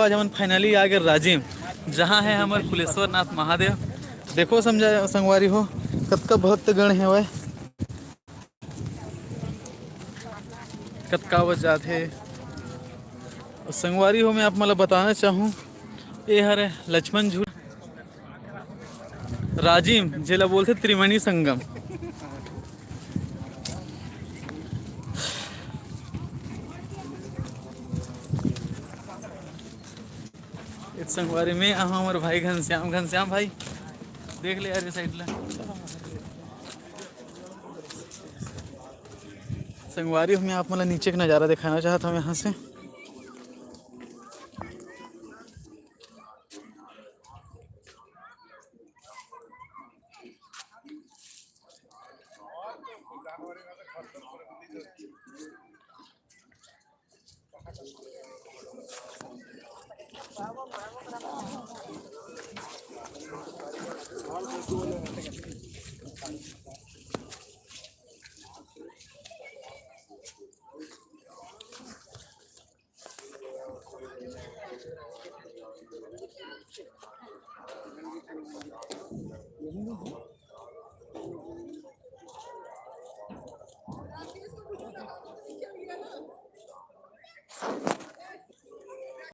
आज हम फाइनली आ गए राजिम, जहाँ है हमारे कुलेश्वर नाथ महादेव। देखो समझा संगवारी हो कतका भक्तगण है वह, कतका वजात है। और संगवारी हो मैं आप मतलब बताना चाहूँ, ये हरे लक्ष्मण झूल राजिम जेला बोलते त्रिवेणी संगम। इस संगवारी में हमारे भाई घनश्याम, घनश्याम भाई देख ले यार ये साइड ला। संगवारी में आप मतलब नीचे का नज़ारा दिखाना चाहता हूँ यहाँ से।